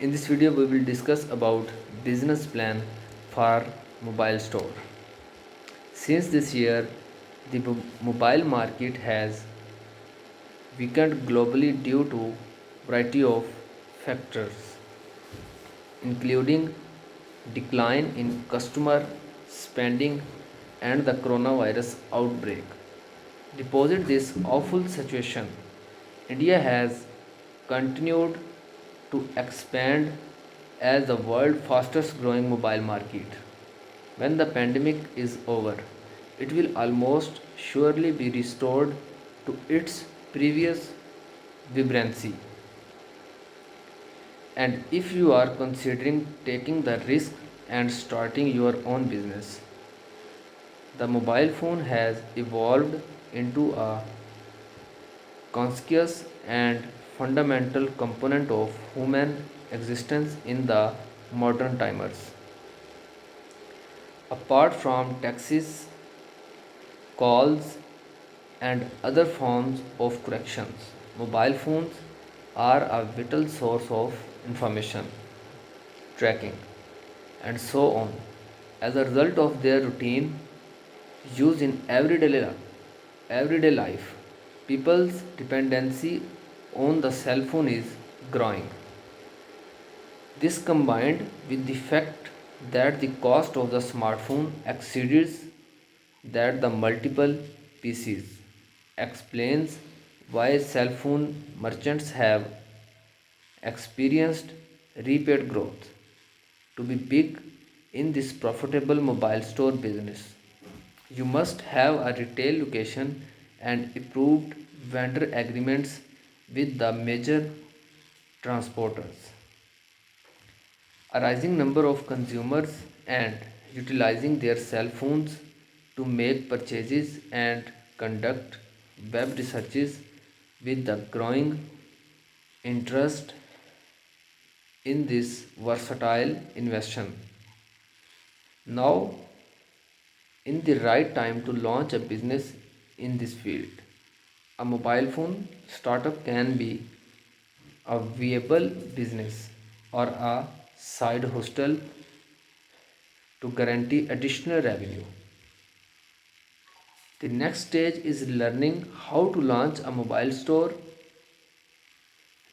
In this video we will discuss about business plan for mobile store. Since this year the mobile market has weakened globally due to variety of factors including decline in customer spending and the coronavirus outbreak. Deposit this awful situation, India has continued to expand as the world's fastest growing mobile market. When the pandemic is over, it will almost surely be restored to its previous vibrancy. And if you are considering taking the risk and starting your own business, the mobile phone has evolved into a conscious and fundamental component of human existence in the modern timers. Apart from taxis, calls, and other forms of corrections, mobile phones are a vital source of information, tracking, and so on. As a result of their routine use in everyday life, people's dependency on the cell phone is growing. This combined with the fact that the cost of the smartphone exceeds that the multiple PCs explains why cell phone merchants have experienced rapid growth. To be big in this profitable mobile store business, you must have a retail location and approved vendor agreements with the major transporters. A rising number of consumers and utilizing their cell phones to make purchases and conduct web researches with the growing interest in this versatile invention. Now in the right time to launch a business in this field. A mobile phone startup can be a viable business or a side hustle to guarantee additional revenue. The next stage is learning how to launch a mobile store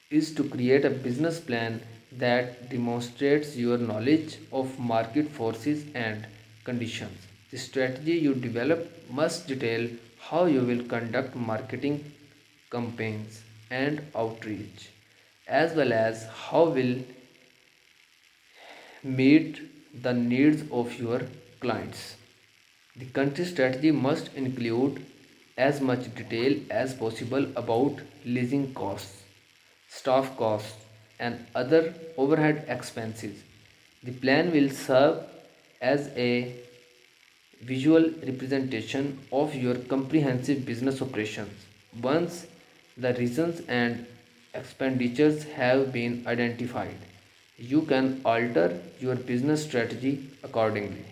is to create a business plan that demonstrates your knowledge of market forces and conditions. The strategy you develop must detail how you will conduct marketing campaigns and outreach, as well as how will meet the needs of your clients. The country strategy must include as much detail as possible about leasing costs, staff costs, and other overhead expenses. The plan will serve as a visual representation of your comprehensive business operations. Once the reasons and expenditures have been identified, you can alter your business strategy accordingly.